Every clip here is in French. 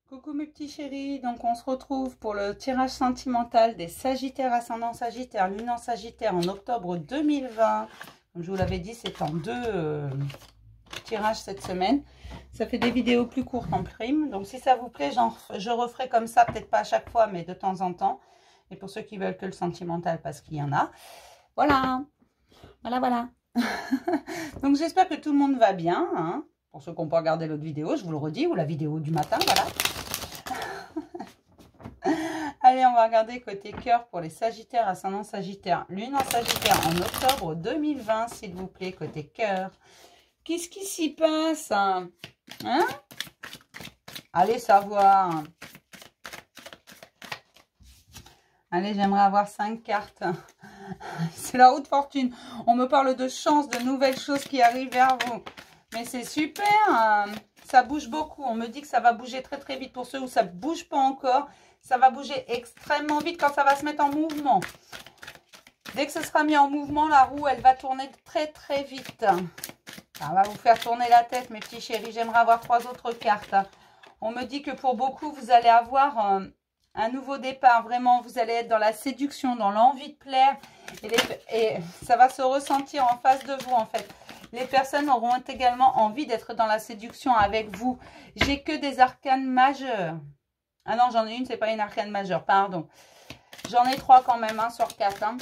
Coucou mes petits chéris, donc on se retrouve pour le tirage sentimental des Sagittaires, ascendant Sagittaire, lune en Sagittaire en octobre 2020. Comme je vous l'avais dit, c'est en deux tirages cette semaine. Ça fait des vidéos plus courtes en prime. Donc si ça vous plaît, je referai comme ça, peut-être pas à chaque fois, mais de temps en temps. Et pour ceux qui veulent que le sentimental, parce qu'il y en a. Voilà, voilà. Donc j'espère que tout le monde va bien, hein. Pour ceux qui n'ont pas regardé l'autre vidéo, je vous le redis, ou la vidéo du matin, voilà. Allez, on va regarder côté cœur pour les Sagittaires, ascendant Sagittaire, lune en Sagittaire en octobre 2020, s'il vous plaît, côté cœur. Qu'est-ce qui s'y passe, hein? Allez savoir. Allez, j'aimerais avoir 5 cartes. C'est la roue de fortune. On me parle de chance, de nouvelles choses qui arrivent vers vous. Mais c'est super, hein. Ça bouge beaucoup. On me dit que ça va bouger très très vite. Pour ceux où ça ne bouge pas encore, ça va bouger extrêmement vite quand ça va se mettre en mouvement. Dès que ce sera mis en mouvement, la roue, elle va tourner très très vite. Ça va vous faire tourner la tête, mes petits chéris. J'aimerais avoir 3 autres cartes. On me dit que pour beaucoup, vous allez avoir un nouveau départ. Vraiment, vous allez être dans la séduction, dans l'envie de plaire. Et ça va se ressentir en face de vous, en fait. Les personnes auront également envie d'être dans la séduction avec vous. J'ai que des arcanes majeures. Ah non, j'en ai une, c'est pas une arcane majeure, pardon. J'en ai 3 quand même, hein, sur 4. Hein.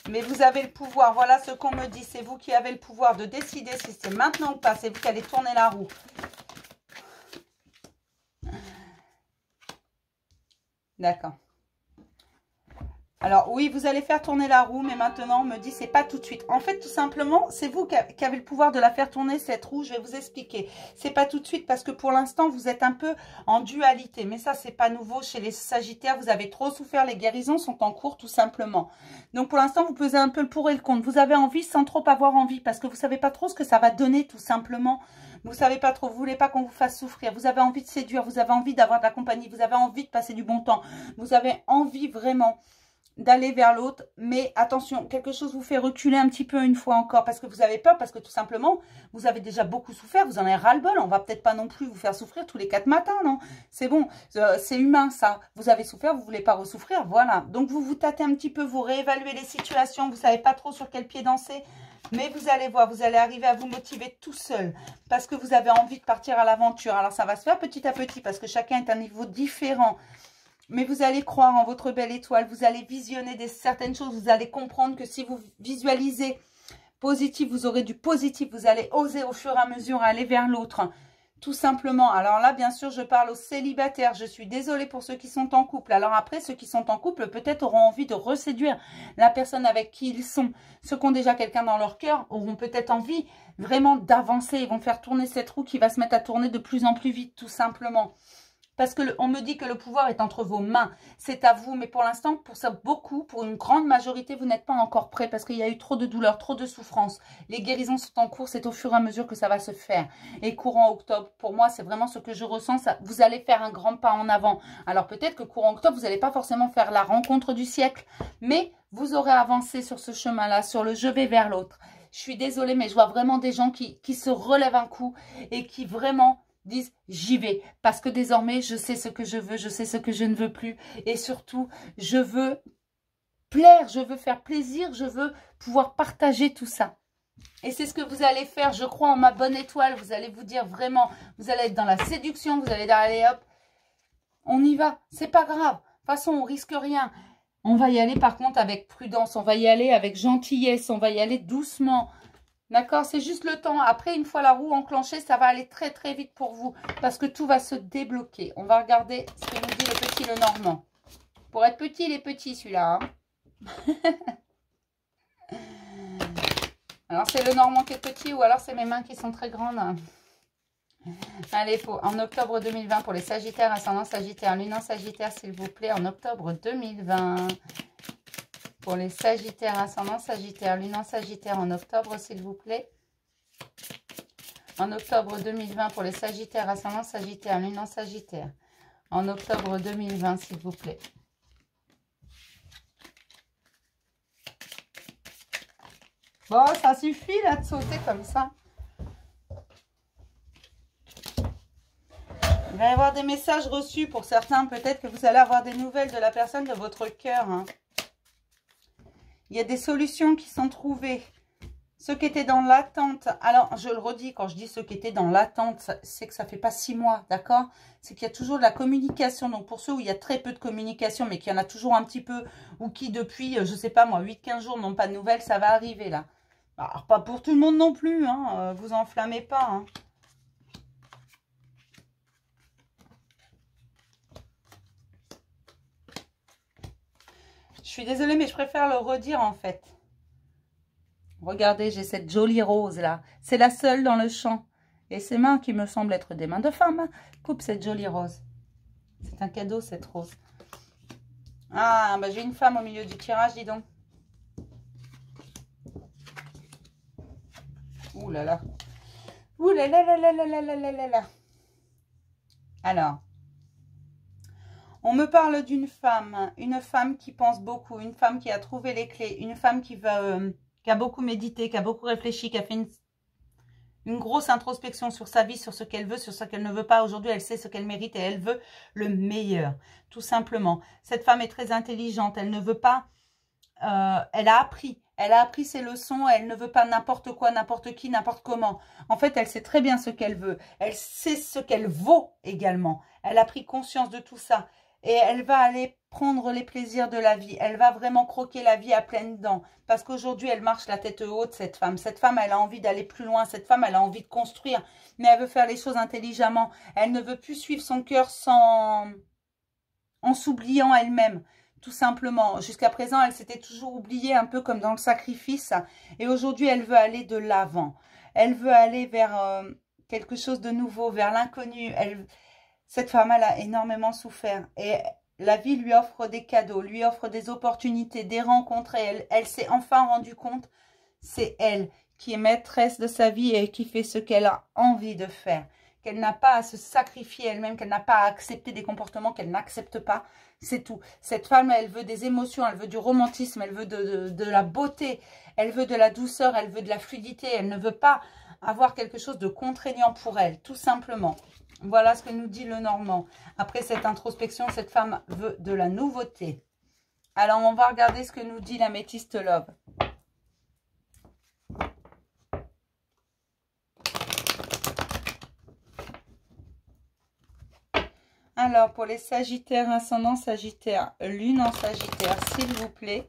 Mais vous avez le pouvoir, voilà ce qu'on me dit. C'est vous qui avez le pouvoir de décider si c'est maintenant ou pas. C'est vous qui allez tourner la roue. D'accord. Alors oui, vous allez faire tourner la roue, mais maintenant on me dit c'est pas tout de suite. En fait, tout simplement, c'est vous qui avez le pouvoir de la faire tourner cette roue. Je vais vous expliquer. C'est pas tout de suite parce que pour l'instant vous êtes un peu en dualité. Mais ça c'est pas nouveau chez les Sagittaires. Vous avez trop souffert. Les guérisons sont en cours tout simplement. Donc pour l'instant vous pesez un peu le pour et le contre. Vous avez envie sans trop avoir envie parce que vous savez pas trop ce que ça va donner tout simplement. Vous savez pas trop. Vous voulez pas qu'on vous fasse souffrir. Vous avez envie de séduire. Vous avez envie d'avoir de la compagnie. Vous avez envie de passer du bon temps. Vous avez envie vraiment d'aller vers l'autre, mais attention, quelque chose vous fait reculer un petit peu une fois encore, parce que vous avez peur, parce que tout simplement, vous avez déjà beaucoup souffert, vous en avez ras-le-bol, on va peut-être pas non plus vous faire souffrir tous les 4 matins, non? C'est bon, c'est humain ça, vous avez souffert, vous voulez pas ressouffrir, voilà. Donc vous vous tâtez un petit peu, vous réévaluez les situations, vous savez pas trop sur quel pied danser, mais vous allez voir, vous allez arriver à vous motiver tout seul, parce que vous avez envie de partir à l'aventure. Alors ça va se faire petit à petit, parce que chacun est à un niveau différent. Mais vous allez croire en votre belle étoile, vous allez visionner certaines choses, vous allez comprendre que si vous visualisez positif, vous aurez du positif, vous allez oser au fur et à mesure aller vers l'autre, tout simplement. Alors là, bien sûr, je parle aux célibataires, je suis désolée pour ceux qui sont en couple. Alors après, ceux qui sont en couple, peut-être auront envie de reséduire la personne avec qui ils sont. Ceux qui ont déjà quelqu'un dans leur cœur auront peut-être envie vraiment d'avancer, ils vont faire tourner cette roue qui va se mettre à tourner de plus en plus vite, tout simplement. Parce qu'on me dit que le pouvoir est entre vos mains. C'est à vous. Mais pour l'instant, pour ça, beaucoup, pour une grande majorité, vous n'êtes pas encore prêts. Parce qu'il y a eu trop de douleur, trop de souffrance. Les guérisons sont en cours. C'est au fur et à mesure que ça va se faire. Et courant octobre, pour moi, c'est vraiment ce que je ressens. Ça, vous allez faire un grand pas en avant. Alors peut-être que courant octobre, vous n'allez pas forcément faire la rencontre du siècle. Mais vous aurez avancé sur ce chemin-là, sur le je vais vers l'autre. Je suis désolée, mais je vois vraiment des gens qui se relèvent un coup et qui vraiment disent j'y vais parce que désormais je sais ce que je veux, je sais ce que je ne veux plus et surtout je veux plaire, je veux faire plaisir, je veux pouvoir partager tout ça. Et c'est ce que vous allez faire, je crois en ma bonne étoile. Vous allez vous dire vraiment, vous allez être dans la séduction, vous allez dire allez hop, on y va, c'est pas grave, de toute façon on risque rien. On va y aller par contre avec prudence, on va y aller avec gentillesse, on va y aller doucement. D'accord, c'est juste le temps. Après, une fois la roue enclenchée, ça va aller très très vite pour vous. Parce que tout va se débloquer. On va regarder ce que nous dit le petit le normand. Pour être petit, il est petit celui-là. Hein. Alors, c'est le normand qui est petit ou alors c'est mes mains qui sont très grandes. Allez, en octobre 2020, pour les Sagittaires, ascendant Sagittaire, lune en Sagittaire, s'il vous plaît, en octobre 2020. Pour les Sagittaires, ascendant Sagittaire, lune en Sagittaire en octobre, s'il vous plaît. En octobre 2020, pour les Sagittaires, ascendant Sagittaire, lune en Sagittaire. En octobre 2020, s'il vous plaît. Bon, ça suffit là de sauter comme ça. Il va y avoir des messages reçus pour certains. Peut-être que vous allez avoir des nouvelles de la personne de votre cœur. Hein. Il y a des solutions qui sont trouvées. Ceux qui étaient dans l'attente, alors je le redis, quand je dis ceux qui étaient dans l'attente, c'est que ça fait pas 6 mois, d'accord? C'est qu'il y a toujours de la communication. Donc pour ceux où il y a très peu de communication, mais qu'il y en a toujours un petit peu, ou qui depuis, je sais pas moi, 8-15 jours n'ont pas de nouvelles, ça va arriver là. Alors pas pour tout le monde non plus, hein, vous enflammez pas. Hein. Je suis désolée, mais je préfère le redire en fait. Regardez, j'ai cette jolie rose là. C'est la seule dans le champ. Et ces mains qui me semblent être des mains de femme coupent cette jolie rose. C'est un cadeau cette rose. Ah, bah j'ai une femme au milieu du tirage, dis donc. Ouh là là. Ouh là là là là là là là là là. Alors, on me parle d'une femme. Une femme qui pense beaucoup. Une femme qui a trouvé les clés. Une femme qui va... qui a beaucoup médité, qui a beaucoup réfléchi, qui a fait une grosse introspection sur sa vie, sur ce qu'elle veut, sur ce qu'elle ne veut pas. Aujourd'hui, elle sait ce qu'elle mérite et elle veut le meilleur, tout simplement. Cette femme est très intelligente, elle ne veut pas... elle a appris ses leçons, elle ne veut pas n'importe quoi, n'importe qui, n'importe comment. En fait, elle sait très bien ce qu'elle veut. Elle sait ce qu'elle vaut également. Elle a pris conscience de tout ça. Et elle va aller prendre les plaisirs de la vie. Elle va vraiment croquer la vie à pleines dents. Parce qu'aujourd'hui, elle marche la tête haute, cette femme. Cette femme, elle a envie d'aller plus loin. Cette femme, elle a envie de construire. Mais elle veut faire les choses intelligemment. Elle ne veut plus suivre son cœur en s'oubliant elle-même. Tout simplement. Jusqu'à présent, elle s'était toujours oubliée un peu comme dans le sacrifice. Et aujourd'hui, elle veut aller de l'avant. Elle veut aller vers quelque chose de nouveau, vers l'inconnu. Cette femme, elle a énormément souffert. Et la vie lui offre des cadeaux, lui offre des opportunités, des rencontres. Et elle s'est enfin rendue compte, c'est elle qui est maîtresse de sa vie et qui fait ce qu'elle a envie de faire. Qu'elle n'a pas à se sacrifier elle-même, qu'elle n'a pas à accepter des comportements qu'elle n'accepte pas. C'est tout. Cette femme, elle veut des émotions, elle veut du romantisme, elle veut de la beauté, elle veut de la douceur, elle veut de la fluidité. Elle ne veut pas avoir quelque chose de contraignant pour elle, tout simplement. Voilà ce que nous dit le Normand. Après cette introspection, cette femme veut de la nouveauté. Alors, on va regarder ce que nous dit l'améthyste Love. Alors, pour les Sagittaires, ascendant Sagittaire, Lune en Sagittaire, s'il vous plaît.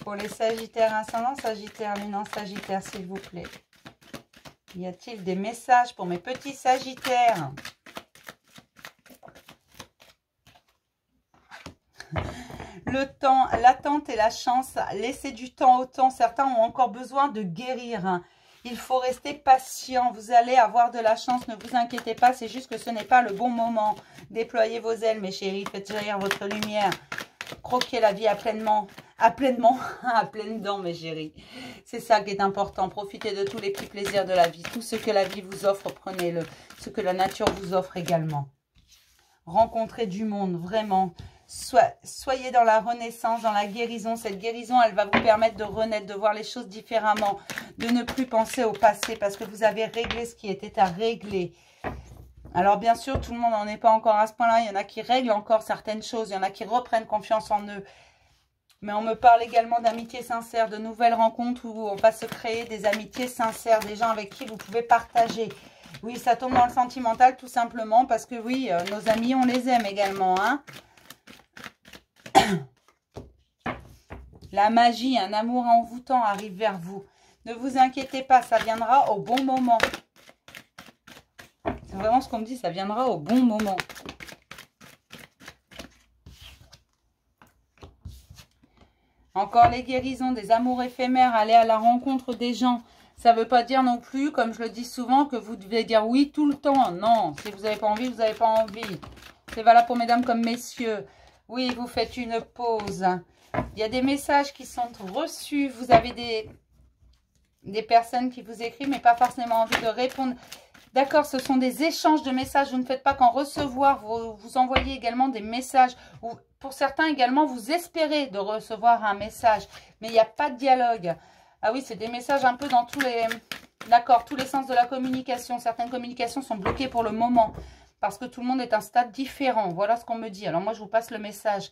Pour les Sagittaires, ascendant Sagittaire, Lune en Sagittaire, s'il vous plaît. Y a-t-il des messages pour mes petits Sagittaires? Le temps, l'attente et la chance. Laissez du temps au temps. Certains ont encore besoin de guérir. Il faut rester patient. Vous allez avoir de la chance. Ne vous inquiétez pas. C'est juste que ce n'est pas le bon moment. Déployez vos ailes, mes chéris. Faites jaillir votre lumière. Croquez la vie à pleines dents, mes chéris. C'est ça qui est important. Profitez de tous les petits plaisirs de la vie. Tout ce que la vie vous offre, prenez-le. Ce que la nature vous offre également. Rencontrez du monde, vraiment. Soyez dans la renaissance, dans la guérison. Cette guérison, elle va vous permettre de renaître, de voir les choses différemment, de ne plus penser au passé parce que vous avez réglé ce qui était à régler. Alors bien sûr, tout le monde n'en est pas encore à ce point-là. Il y en a qui règlent encore certaines choses. Il y en a qui reprennent confiance en eux. Mais on me parle également d'amitié sincère, de nouvelles rencontres où on va se créer des amitiés sincères, des gens avec qui vous pouvez partager. Oui, ça tombe dans le sentimental tout simplement parce que oui, nos amis, on les aime également. Hein. La magie, un amour envoûtant arrive vers vous. Ne vous inquiétez pas, ça viendra au bon moment. C'est vraiment ce qu'on me dit, ça viendra au bon moment. Encore les guérisons, des amours éphémères, aller à la rencontre des gens. Ça ne veut pas dire non plus, comme je le dis souvent, que vous devez dire oui tout le temps. Non, si vous n'avez pas envie, vous n'avez pas envie. C'est valable pour mesdames comme messieurs. Oui, vous faites une pause. Il y a des messages qui sont reçus. Vous avez des personnes qui vous écrivent, mais pas forcément envie de répondre. D'accord, ce sont des échanges de messages. Vous ne faites pas qu'en recevoir. Vous envoyez également des messages. Ou pour certains également, vous espérez de recevoir un message. Mais il n'y a pas de dialogue. Ah oui, c'est des messages un peu dans tous les... D'accord, tous les sens de la communication. Certaines communications sont bloquées pour le moment parce que tout le monde est à un stade différent. Voilà ce qu'on me dit. Alors moi, je vous passe le message.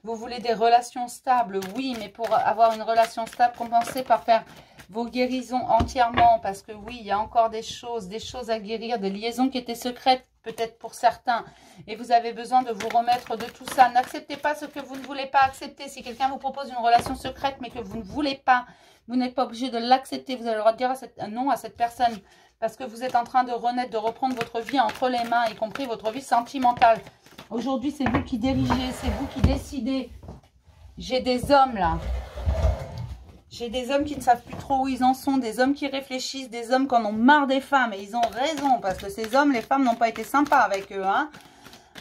Vous voulez des relations stables? Oui, mais pour avoir une relation stable, commencez par faire vos guérisons entièrement. Parce que oui, il y a encore des choses à guérir, des liaisons qui étaient secrètes peut-être pour certains. Et vous avez besoin de vous remettre de tout ça. N'acceptez pas ce que vous ne voulez pas accepter. Si quelqu'un vous propose une relation secrète mais que vous ne voulez pas, vous n'êtes pas obligé de l'accepter. Vous avez le droit de dire non à cette personne. Parce que vous êtes en train de renaître, de reprendre votre vie entre les mains, y compris votre vie sentimentale. Aujourd'hui, c'est vous qui dirigez, c'est vous qui décidez. J'ai des hommes là. J'ai des hommes qui ne savent plus trop où ils en sont, des hommes qui réfléchissent, des hommes qui en ont marre des femmes. Et ils ont raison, parce que ces hommes, les femmes n'ont pas été sympas avec eux. Hein.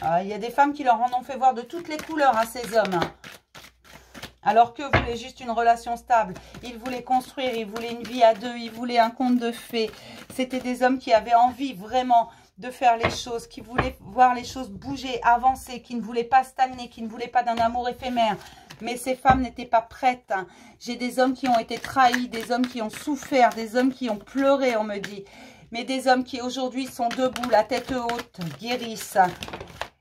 Y a des femmes qui leur en ont fait voir de toutes les couleurs à ces hommes. Hein. Alors que voulaient juste une relation stable. Ils voulaient construire, ils voulaient une vie à deux, ils voulaient un conte de fées. C'était des hommes qui avaient envie vraiment de faire les choses, qui voulaient voir les choses bouger, avancer, qui ne voulaient pas stagner, qui ne voulaient pas d'un amour éphémère. Mais ces femmes n'étaient pas prêtes. Hein. J'ai des hommes qui ont été trahis, des hommes qui ont souffert, des hommes qui ont pleuré, on me dit. Mais des hommes qui aujourd'hui sont debout, la tête haute, guérissent.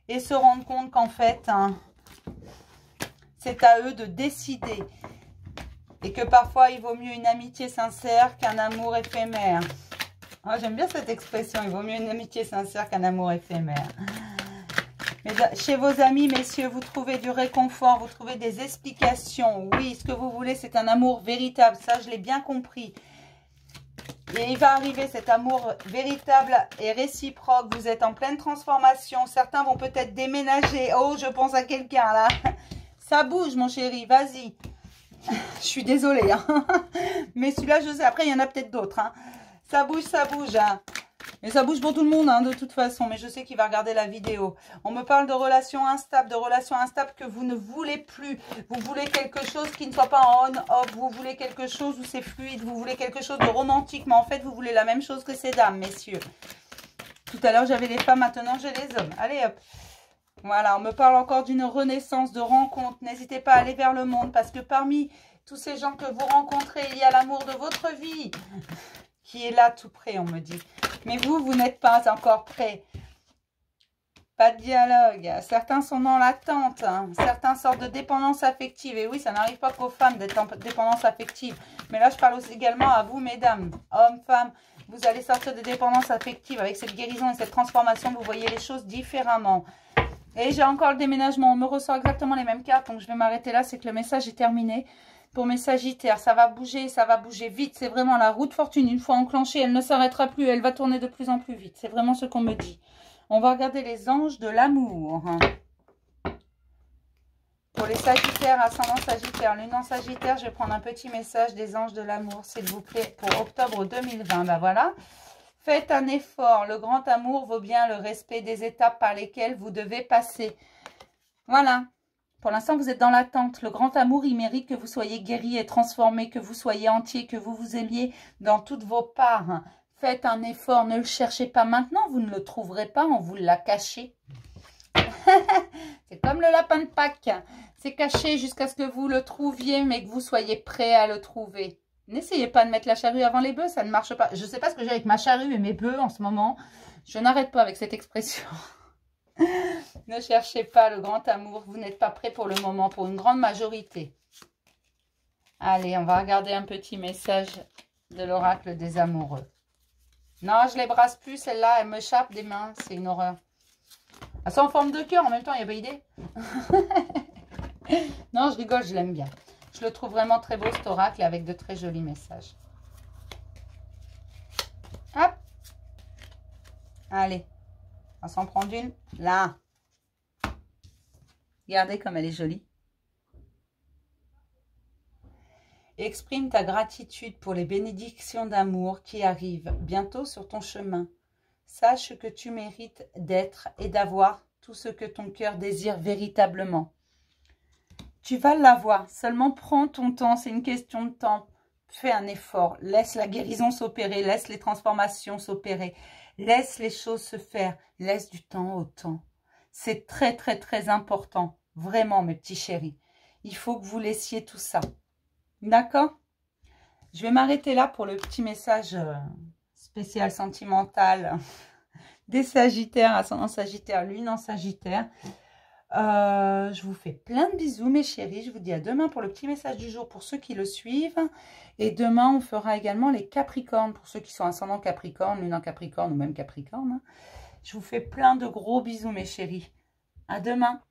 Et se rendent compte qu'en fait, hein, c'est à eux de décider. Et que parfois, il vaut mieux une amitié sincère qu'un amour éphémère. Oh, j'aime bien cette expression, il vaut mieux une amitié sincère qu'un amour éphémère. Mais chez vos amis, messieurs, vous trouvez du réconfort, vous trouvez des explications. Oui, ce que vous voulez, c'est un amour véritable. Ça, je l'ai bien compris. Et il va arriver cet amour véritable et réciproque. Vous êtes en pleine transformation. Certains vont peut-être déménager. Oh, je pense à quelqu'un là. Ça bouge, mon chéri, vas-y. Je suis désolée. Hein. Mais celui-là, je sais. Après, il y en a peut-être d'autres. Hein. Ça bouge, ça bouge. Hein. Et ça bouge pour tout le monde, hein, de toute façon. Mais je sais qu'il va regarder la vidéo. On me parle de relations instables, que vous ne voulez plus. Vous voulez quelque chose qui ne soit pas en on-off. Vous voulez quelque chose où c'est fluide. Vous voulez quelque chose de romantique. Mais en fait, vous voulez la même chose que ces dames, messieurs. Tout à l'heure, j'avais les femmes. Maintenant, j'ai les hommes. Allez, hop. Voilà, on me parle encore d'une renaissance, de rencontre. N'hésitez pas à aller vers le monde. Parce que parmi tous ces gens que vous rencontrez, il y a l'amour de votre vie qui est là tout près, on me dit. Mais vous, vous n'êtes pas encore prêts. Pas de dialogue. Certains sont dans l'attente. Hein. Certains sortent de dépendance affective. Et oui, ça n'arrive pas qu'aux femmes d'être en dépendance affective. Mais là, je parle aussi également à vous, mesdames, hommes, femmes. Vous allez sortir de dépendance affective. Avec cette guérison et cette transformation, vous voyez les choses différemment. Et j'ai encore le déménagement. On me ressort exactement les mêmes cartes. Donc, je vais m'arrêter là. C'est que le message est terminé. Pour mes sagittaires, ça va bouger vite. C'est vraiment la roue de fortune. Une fois enclenchée, elle ne s'arrêtera plus. Elle va tourner de plus en plus vite. C'est vraiment ce qu'on me dit. On va regarder les anges de l'amour. Pour les sagittaires, ascendant sagittaire, lune en sagittaire, je vais prendre un petit message des anges de l'amour, s'il vous plaît, pour octobre 2020. Ben voilà. Faites un effort. Le grand amour vaut bien le respect des étapes par lesquelles vous devez passer. Voilà. Pour l'instant, vous êtes dans l'attente. Le grand amour, il mérite que vous soyez guéri et transformé, que vous soyez entier, que vous vous aimiez dans toutes vos parts. Faites un effort, ne le cherchez pas maintenant, vous ne le trouverez pas, on vous l'a caché. C'est comme le lapin de Pâques. C'est caché jusqu'à ce que vous le trouviez, mais que vous soyez prêt à le trouver. N'essayez pas de mettre la charrue avant les bœufs, ça ne marche pas. Je ne sais pas ce que j'ai avec ma charrue et mes bœufs en ce moment. Je n'arrête pas avec cette expression. Ne cherchez pas le grand amour, vous n'êtes pas prêt pour le moment, pour une grande majorité. Allez, on va regarder un petit message de l'oracle des amoureux. Non, je les brasse plus, celle-là, elle me chape des mains, c'est une horreur. Elles sont en forme de cœur, en même temps, il n'y a pas idée. Non, je rigole, je l'aime bien. Je le trouve vraiment très beau, cet oracle, avec de très jolis messages. Hop. Allez. On va s'en prendre une. Là. Regardez comme elle est jolie. Exprime ta gratitude pour les bénédictions d'amour qui arrivent bientôt sur ton chemin. Sache que tu mérites d'être et d'avoir tout ce que ton cœur désire véritablement. Tu vas l'avoir. Seulement prends ton temps. C'est une question de temps. Fais un effort. Laisse la guérison s'opérer. Laisse les transformations s'opérer. Laisse les choses se faire. Laisse du temps au temps. C'est très, très, très important. Vraiment, mes petits chéris. Il faut que vous laissiez tout ça. D'accord? Je vais m'arrêter là pour le petit message spécial sentimental des Sagittaires, ascendant Sagittaire, lune en Sagittaire. Je vous fais plein de bisous mes chéris, je vous dis à demain pour le petit message du jour pour ceux qui le suivent, et demain on fera également les Capricornes pour ceux qui sont ascendant Capricorne, lune en Capricorne ou même Capricorne. Je vous fais plein de gros bisous mes chéris, à demain.